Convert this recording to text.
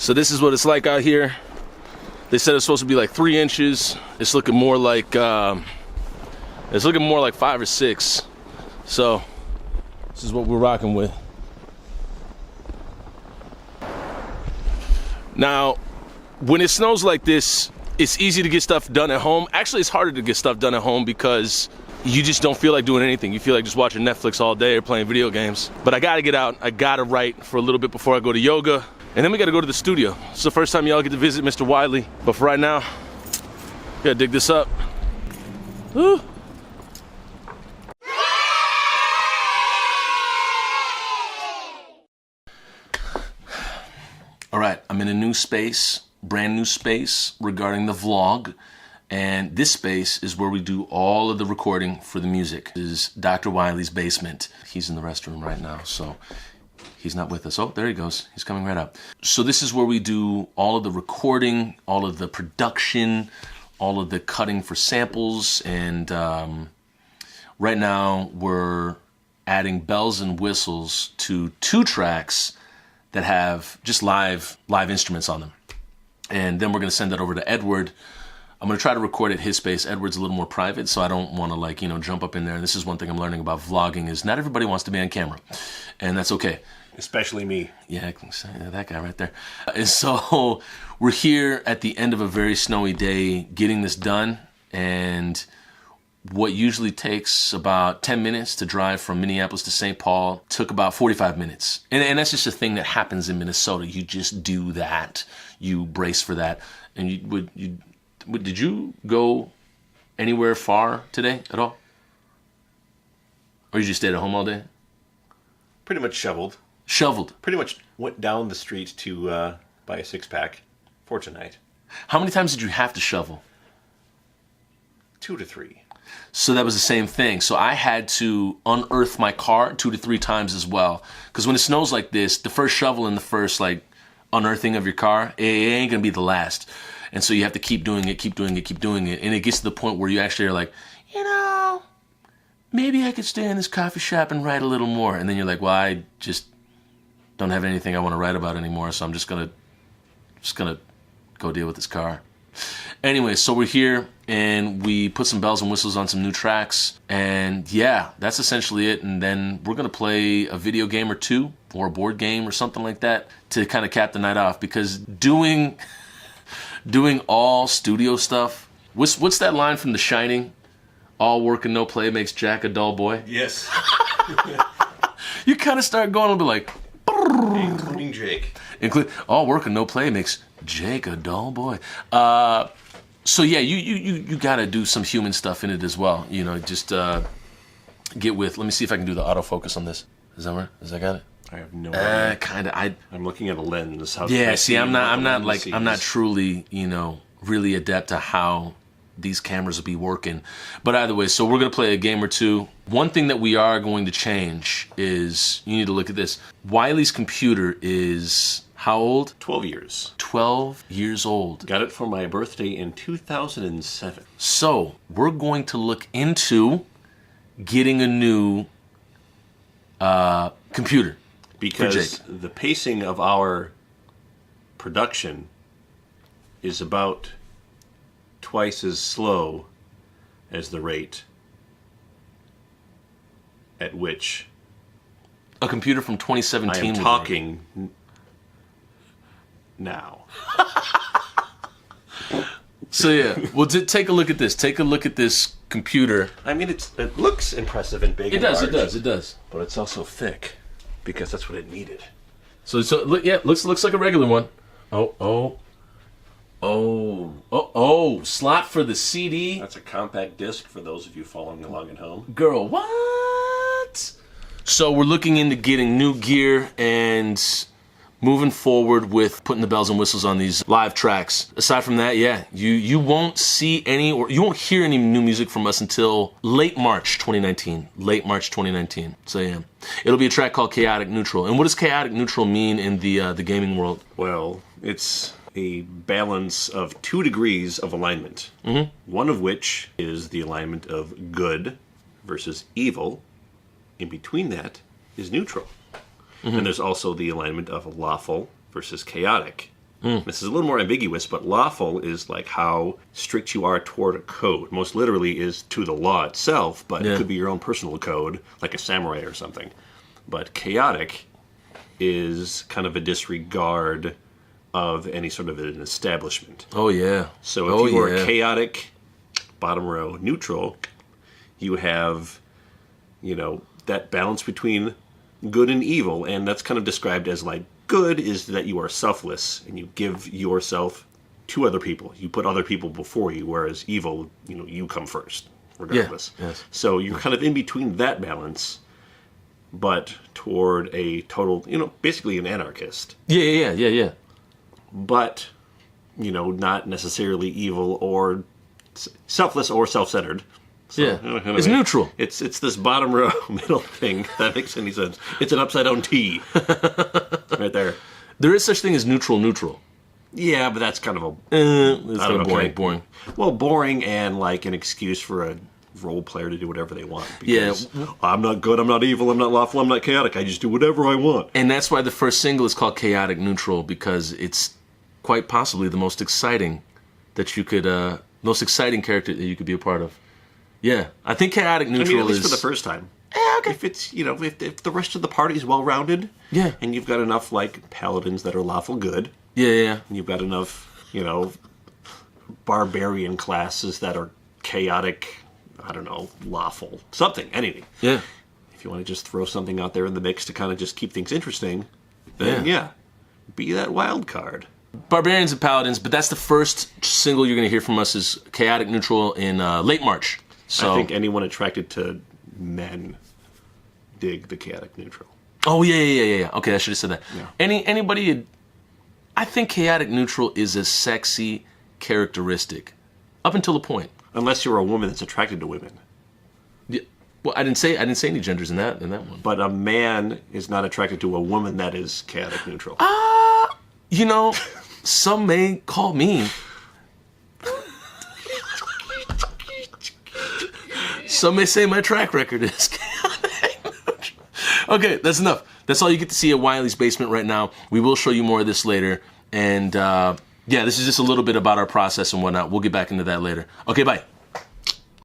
So this is what it's like out here. They said it's supposed to be like 3 inches. It's looking more like 5 or 6. So this is what we're rocking with. Now, when it snows like this, it's easy to get stuff done at home. Actually, it's harder to get stuff done at home because you just don't feel like doing anything. You feel like just watching Netflix all day or playing video games. But I gotta get out. I gotta write for a little bit before I go to yoga. And then we gotta go to the studio. It's the first time y'all get to visit Mr. Wylie. But for right now, gotta dig this up. Woo. All right, I'm in a new space, brand new space regarding the vlog. And this space is where we do all of the recording for the music. This is Dr. Wylie's basement. He's in the restroom right now, so he's not with us. Oh, there he goes. He's coming right up. So this is where we do all of the recording, all of the production, all of the cutting for samples. And right now we're adding bells and whistles to 2 tracks that have just live instruments on them. And then we're gonna send that over to Edward. I'm gonna try to record at his space. Edward's a little more private, so I don't wanna jump up in there. And this is one thing I'm learning about vlogging is not everybody wants to be on camera. And that's okay. Especially me. Yeah, I can say that guy right there. And so we're here at the end of a very snowy day getting this done. And what usually takes about 10 minutes to drive from Minneapolis to St. Paul took about 45 minutes. And that's just a thing that happens in Minnesota. You just do that. You brace for that. And did you go anywhere far today at all? Or you just stayed at home all day? Pretty much shoveled. Shoveled? Pretty much went down the street to buy a 6-pack for tonight. How many times did you have to shovel? 2 to 3. So that was the same thing. So I had to unearth my car 2 to 3 times as well. Because when it snows like this, the first shovel and the first unearthing of your car, it ain't gonna be the last. And so you have to keep doing it, keep doing it, keep doing it. And it gets to the point where you actually are like, maybe I could stay in this coffee shop and write a little more. And then you're like, well, I just don't have anything I want to write about anymore. So I'm just gonna go deal with this car. Anyway, so we're here and we put some bells and whistles on some new tracks. And yeah, that's essentially it. And then we're gonna play a video game or 2 or a board game or something like that to kind of cap the night off, because doing all studio stuff. What's that line from The Shining? All work and no play makes Jack a dull boy. Yes. You kind of start going a bit like, including Jake. All work and no play makes Jake a dull boy. So yeah, you gotta do some human stuff in it as well. Just get with. Let me see if I can do the autofocus on this. Is that where? Has that got it? I have no idea. Kind of. I'm looking at a lens. Yeah. See, I'm not truly, really adept to how these cameras will be working. But either way, so we're gonna play a game or 2. One thing that we are going to change is, you need to look at this. Wylie's computer is how old? 12 years. 12 years old. Got it for my birthday in 2007. So we're going to look into getting a new computer. Because the pacing of our production is about twice as slow as the rate at which a computer from 2017 I am talking now. So yeah, well, take a look at this. Take a look at this computer. I mean, it looks impressive and big. It does. But it's also thick, because that's what it needed. So look, yeah, looks like a regular one. Slot for the CD. That's a compact disc for those of you following along at home. Girl, what? So we're looking into getting new gear and moving forward with putting the bells and whistles on these live tracks. Aside from that, yeah, you won't see any, or you won't hear any new music from us until late March 2019. Late March 2019. So yeah, it'll be a track called Chaotic Neutral. And what does chaotic neutral mean in the gaming world? Well, it's a balance of 2 degrees of alignment. Mm-hmm. One of which is the alignment of good versus evil. In between that is neutral. Mm-hmm. And there's also the alignment of lawful versus chaotic. This is a little more ambiguous, but lawful is like how strict you are toward a code. Most literally is to the law itself, but it could be your own personal code, like a samurai or something. But chaotic is kind of a disregard of any sort of an establishment. Oh, yeah. So if you are chaotic, bottom row, neutral, you have, that balance between good and evil, and that's kind of described as like, good is that you are selfless and you give yourself to other people. You put other people before you, whereas evil, you come first, regardless. Yeah. Yes. So you're kind of in between that balance, but toward a total, basically an anarchist. Yeah. But, not necessarily evil or selfless or self-centered. So, anyway, it's neutral. It's this bottom row middle thing, if that makes any sense. It's an upside down T. Right there. There is such thing as neutral. Yeah, but that's kind of it's kind of boring. Well, boring and like an excuse for a role player to do whatever they want. Because I'm not good, I'm not evil, I'm not lawful, I'm not chaotic. I just do whatever I want. And that's why the first single is called Chaotic Neutral, because it's quite possibly the most exciting most exciting character that you could be a part of. Yeah, I think Chaotic Neutral at least for the first time. Yeah, okay. If it's, if the rest of the party is well-rounded, and you've got enough, like, paladins that are lawful good, and you've got enough, barbarian classes that are chaotic, I don't know, lawful, something, anything. Yeah. If you want to just throw something out there in the mix to kind of just keep things interesting, then, be that wild card. Barbarians and Paladins, but that's the first single you're going to hear from us is Chaotic Neutral in late March. So I think anyone attracted to men dig the chaotic neutral. Oh, yeah. Okay, I should have said that. Yeah. Anybody, I think chaotic neutral is a sexy characteristic, up until a point. Unless you're a woman that's attracted to women. Yeah. Well, I didn't say any genders in that one. But a man is not attracted to a woman that is chaotic neutral. Some may call me. Some may say my track record is chaotic neutral. Okay, that's enough. That's all you get to see at Wylie's Basement right now. We will show you more of this later. And, this is just a little bit about our process and whatnot. We'll get back into that later. Okay, bye.